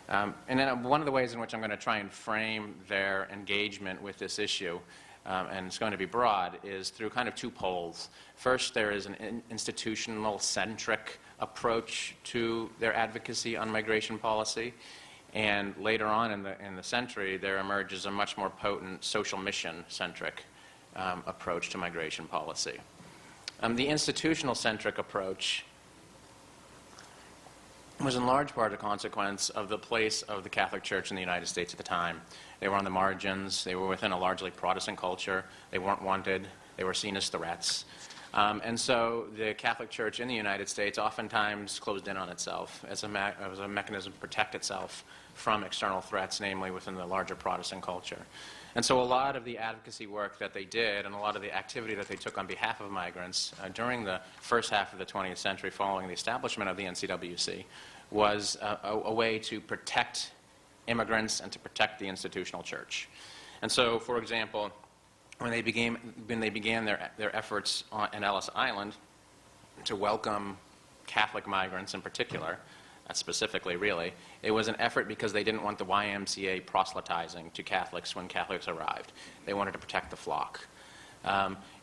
And then one of the ways in which I'm going to try and frame their engagement with this issue, and it's going to be broad, is through kind of two poles. First, there is an institutional-centric approach to their advocacy on migration policy. And later on in the century, there emerges a much more potent social mission-centric approach to migration policy. The institutional-centric approach was in large part a consequence of the place of the Catholic Church in the United States at the time. They were on the margins. They were within a largely Protestant culture. They weren't wanted. They were seen as threats. And so the Catholic Church in the United States oftentimes closed in on itself as a mechanism to protect itself from external threats, namely within the larger Protestant culture. And so a lot of the advocacy work that they did and a lot of the activity that they took on behalf of migrants during the first half of the 20th century following the establishment of the NCWC was a way to protect immigrants and to protect the institutional church. And so, for example, when they began their efforts in Ellis Island to welcome Catholic migrants in particular, specifically really, it was an effort because they didn't want the YMCA proselytizing to Catholics when Catholics arrived. They wanted to protect the flock.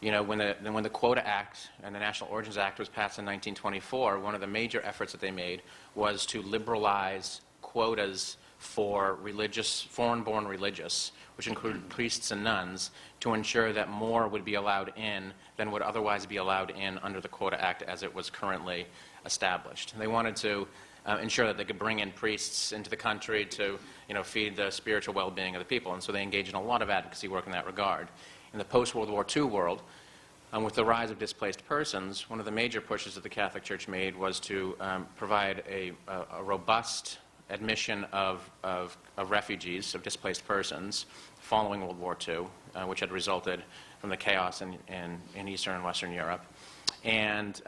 You know, when the Quota Act and the National Origins Act was passed in 1924, one of the major efforts that they made was to liberalize quotas for foreign-born religious, which included priests and nuns, to ensure that more would be allowed in than would otherwise be allowed in under the Quota Act as it was currently established. They wanted to ensure that they could bring in priests into the country to, feed the spiritual well-being of the people, and so they engaged in a lot of advocacy work in that regard. In the post-World War II world, with the rise of displaced persons, one of the major pushes that the Catholic Church made was to provide a robust admission of refugees, of displaced persons, following World War II, which had resulted from the chaos in Eastern and Western Europe. And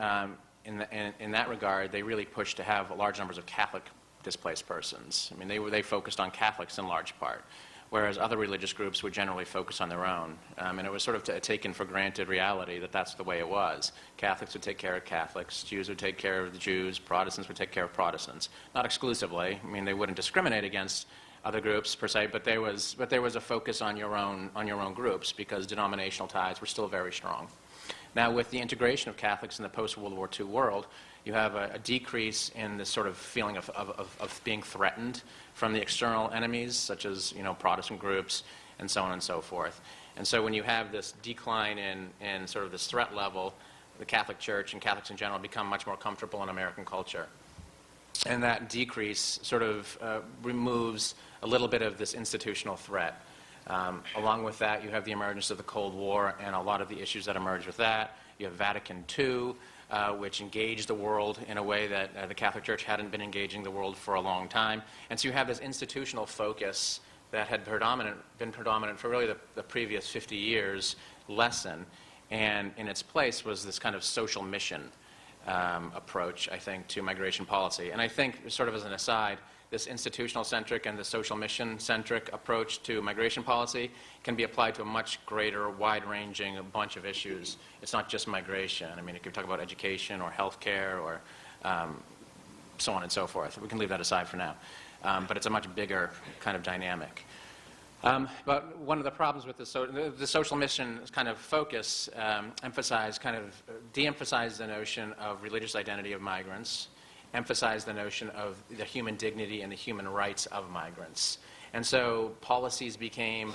in that regard, they really pushed to have large numbers of Catholic displaced persons. I mean, they focused on Catholics in large part, whereas other religious groups would generally focus on their own. And it was sort of a taken for granted reality that that's the way it was. Catholics would take care of Catholics, Jews would take care of the Jews, Protestants would take care of Protestants. Not exclusively. I mean, they wouldn't discriminate against other groups per se, but there was a focus on your own groups because denominational ties were still very strong. Now, with the integration of Catholics in the post-World War II world, you have a decrease in this sort of feeling of being threatened from the external enemies, such as Protestant groups and so on and so forth. And so when you have this decline in sort of this threat level, the Catholic Church and Catholics in general become much more comfortable in American culture. And that decrease sort of removes a little bit of this institutional threat. Along with that, you have the emergence of the Cold War and a lot of the issues that emerged with that. You have Vatican II, which engaged the world in a way that the Catholic Church hadn't been engaging the world for a long time. And so you have this institutional focus that had been predominant for really the previous 50 years lessen. And in its place was this kind of social mission approach, I think, to migration policy. And I think, sort of as an aside, this institutional-centric and the social mission-centric approach to migration policy can be applied to a much greater, wide-ranging bunch of issues. It's not just migration. I mean, you could talk about education or healthcare or so on and so forth. We can leave that aside for now. But it's a much bigger kind of dynamic. But one of the problems with the social mission kind of focus de-emphasized the notion of religious identity of migrants, emphasized the notion of the human dignity and the human rights of migrants. And so policies became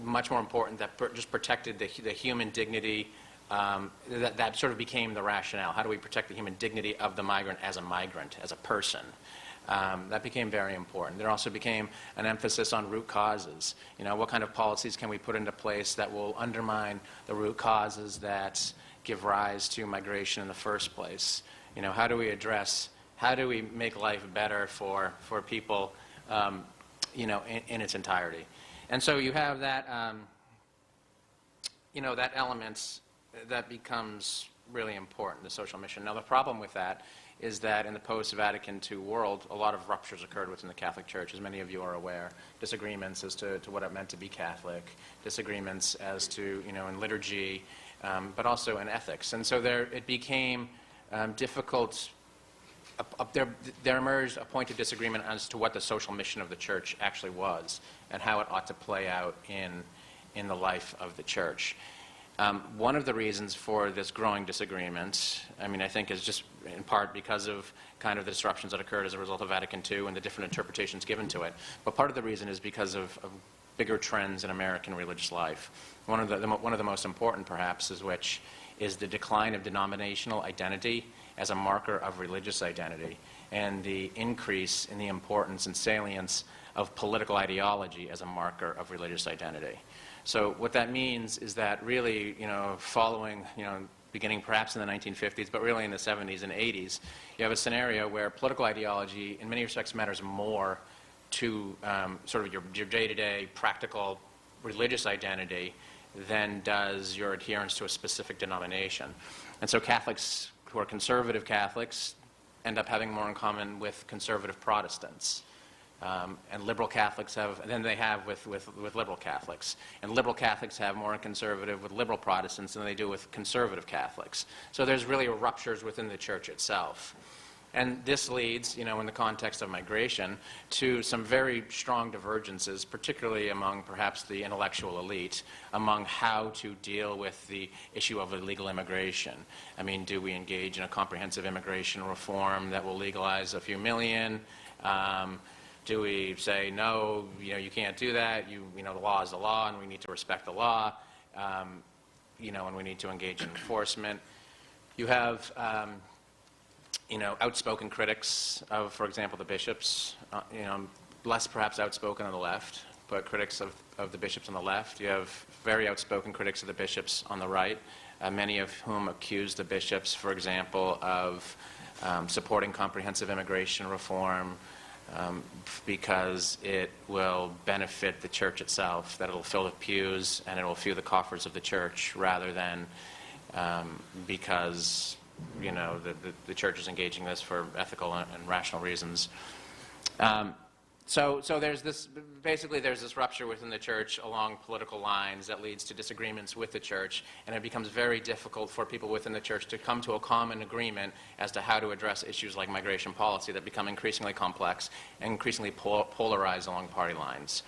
much more important that just protected the human dignity. That sort of became the rationale. How do we protect the human dignity of the migrant, as a person? That became very important. There also became an emphasis on root causes. What kind of policies can we put into place that will undermine the root causes that give rise to migration in the first place? How do we make life better for people, in its entirety? And so you have that, that element that becomes really important, the social mission. Now, the problem with that is that in the post-Vatican II world, a lot of ruptures occurred within the Catholic Church, as many of you are aware. Disagreements as to what it meant to be Catholic, disagreements as to, in liturgy, but also in ethics. And so it became difficult there emerged a point of disagreement as to what the social mission of the church actually was and how it ought to play out in the life of the church. One of the reasons for this growing disagreement, I think, is just in part because of kind of the disruptions that occurred as a result of Vatican II and the different interpretations given to it. But part of the reason is because of bigger trends in American religious life. One of the most important, perhaps, is the decline of denominational identity as a marker of religious identity, and the increase in the importance and salience of political ideology as a marker of religious identity. So what that means is that really, following, beginning perhaps in the 1950s, but really in the 70s and 80s, you have a scenario where political ideology in many respects matters more to sort of your day-to-day practical religious identity than does your adherence to a specific denomination. And so Catholics who are conservative Catholics end up having more in common with conservative Protestants. And liberal Catholics than they have with liberal Catholics. And liberal Catholics have more in conservative with liberal Protestants than they do with conservative Catholics. So there's really ruptures within the church itself. And this leads, in the context of migration, to some very strong divergences, particularly among perhaps the intellectual elite, among how to deal with the issue of illegal immigration. Do we engage in a comprehensive immigration reform that will legalize a few million? Do we say, no, you can't do that, the law is the law and we need to respect the law, and we need to engage in enforcement? You have, outspoken critics of, for example, the bishops, less perhaps outspoken on the left, but critics of the bishops on the left. You have very outspoken critics of the bishops on the right, many of whom accuse the bishops, for example, of supporting comprehensive immigration reform, because it will benefit the church itself, that it will fill the pews and it will fill the coffers of the church, rather than because the church is engaging this for ethical and rational reasons. So there's this rupture within the church along political lines that leads to disagreements with the church, and it becomes very difficult for people within the church to come to a common agreement as to how to address issues like migration policy that become increasingly complex and increasingly polarized along party lines.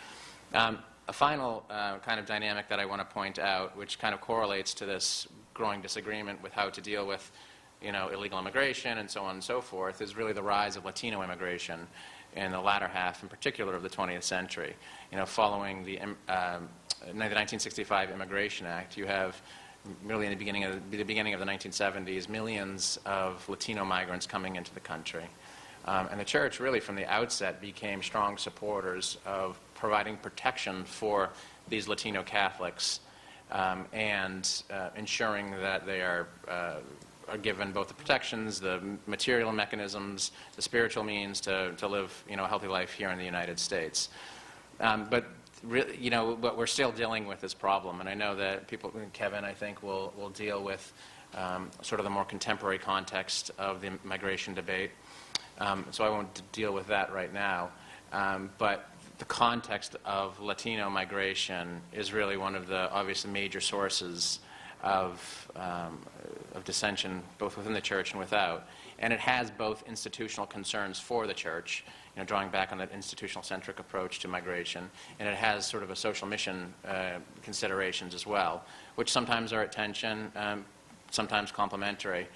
A final kind of dynamic that I want to point out, which kind of correlates to this growing disagreement with how to deal with illegal immigration and so on and so forth, is really the rise of Latino immigration in the latter half, in particular, of the 20th century. Following the 1965 Immigration Act, you have really in the beginning of the 1970s, millions of Latino migrants coming into the country. And the church really from the outset became strong supporters of providing protection for these Latino Catholics, and ensuring that they are given both the protections, the material mechanisms, the spiritual means to live a healthy life here in the United States. But we're still dealing with this problem, and I know that people, Kevin, I think, will deal with sort of the more contemporary context of the migration debate. So I won't deal with that right now. But the context of Latino migration is really one of the obviously major sources of dissension, both within the church and without. And it has both institutional concerns for the church, drawing back on that institutional-centric approach to migration, and it has sort of a social mission considerations as well, which sometimes are at tension, sometimes complementary,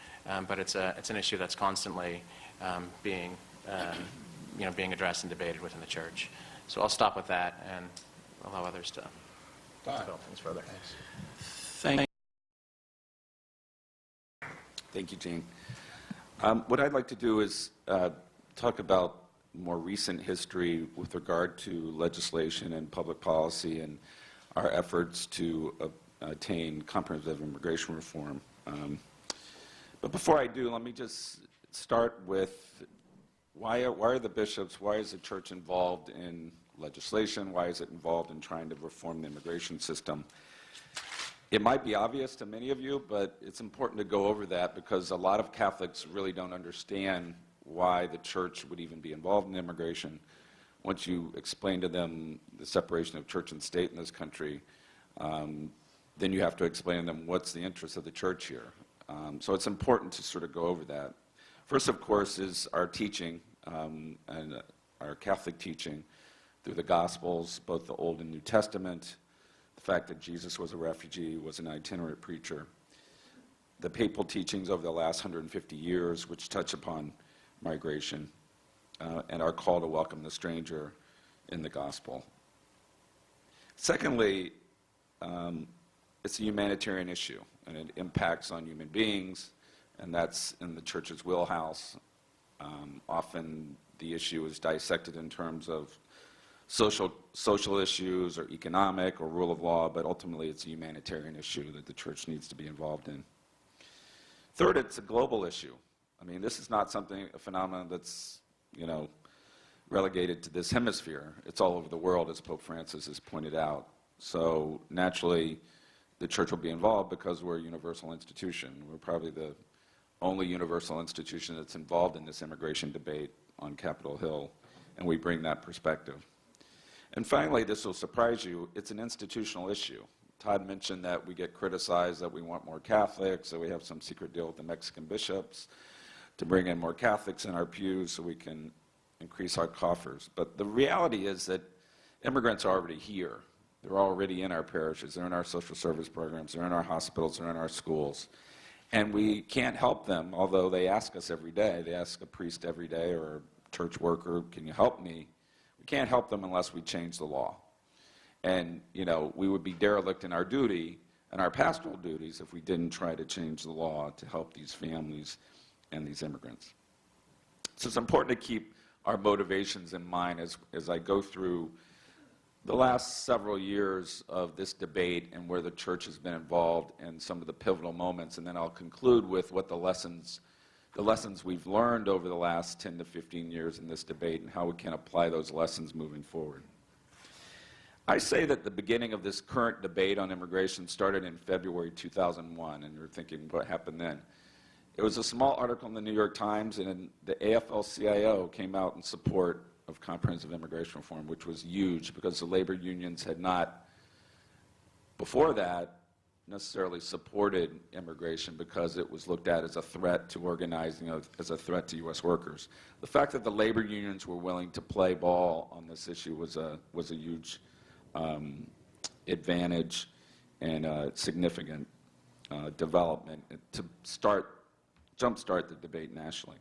but it's an issue that's constantly being addressed and debated within the church. So I'll stop with that and allow others to develop things further. Thank you, Gene. What I'd like to do is talk about more recent history with regard to legislation and public policy and our efforts to attain comprehensive immigration reform. But before I do, let me just start with why are the bishops, why is the church involved in legislation? Why is it involved in trying to reform the immigration system? It might be obvious to many of you, but it's important to go over that because a lot of Catholics really don't understand why the church would even be involved in immigration. Once you explain to them the separation of church and state in this country, then you have to explain to them what's the interest of the church here. So it's important to sort of go over that. First, of course, is our teaching and our Catholic teaching through the Gospels, both the Old and New Testament, the fact that Jesus was a refugee, was an itinerant preacher, the papal teachings over the last 150 years, which touch upon migration, and our call to welcome the stranger in the gospel. Secondly, it's a humanitarian issue, and it impacts on human beings, and that's in the church's wheelhouse. Often the issue is dissected in terms of social issues or economic or rule of law, but ultimately it's a humanitarian issue that the church needs to be involved in. Third, it's a global issue. I mean, this is not a phenomenon that's, relegated to this hemisphere. It's all over the world, as Pope Francis has pointed out. So naturally, the church will be involved because we're a universal institution. We're probably the only universal institution that's involved in this immigration debate on Capitol Hill, and we bring that perspective. And finally, this will surprise you, it's an institutional issue. Todd mentioned that we get criticized that we want more Catholics, that we have some secret deal with the Mexican bishops to bring in more Catholics in our pews so we can increase our coffers. But the reality is that immigrants are already here. They're already in our parishes, they're in our social service programs, they're in our hospitals, they're in our schools. And we can't help them, although they ask us every day. They ask a priest every day or a church worker, can you help me? We can't help them unless we change the law. And, we would be derelict in our duty and our pastoral duties if we didn't try to change the law to help these families and these immigrants. So it's important to keep our motivations in mind as I go through the last several years of this debate and where the church has been involved and some of the pivotal moments, and then I'll conclude with what the lessons we've learned over the last 10 to 15 years in this debate and how we can apply those lessons moving forward. I say that the beginning of this current debate on immigration started in February 2001, and you're thinking, what happened then? It was a small article in the New York Times, and the AFL-CIO came out in support of comprehensive immigration reform, which was huge because the labor unions had not, before that, necessarily supported immigration because it was looked at as a threat to organizing, as a threat to U.S. workers. The fact that the labor unions were willing to play ball on this issue was a huge advantage and a significant development to jumpstart the debate nationally.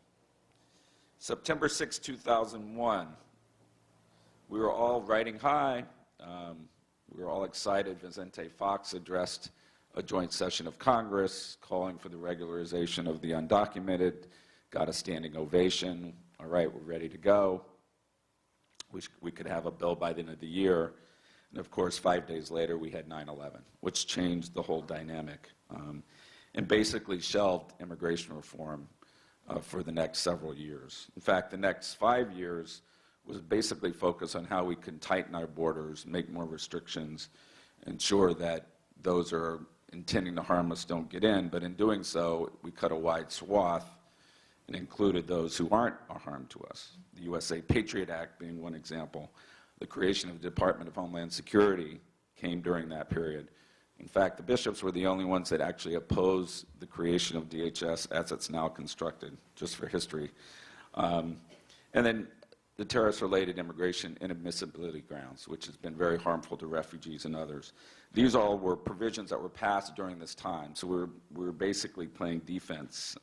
September 6, 2001, we were all riding high. We were all excited. Vicente Fox addressed a joint session of Congress calling for the regularization of the undocumented, got a standing ovation. All right, we're ready to go. We could have a bill by the end of the year. And of course, 5 days later, we had 9/11, which changed the whole dynamic and basically shelved immigration reform for the next several years. In fact, the next 5 years was basically focused on how we can tighten our borders, make more restrictions, ensure that those who are intending to harm us don't get in. But in doing so, we cut a wide swath and included those who aren't a harm to us. The USA Patriot Act being one example. The creation of the Department of Homeland Security came during that period. In fact, the bishops were the only ones that actually opposed the creation of DHS as it's now constructed, just for history. And then the terrorist-related immigration inadmissibility grounds, which has been very harmful to refugees and others. These all were provisions that were passed during this time, so we were basically playing defense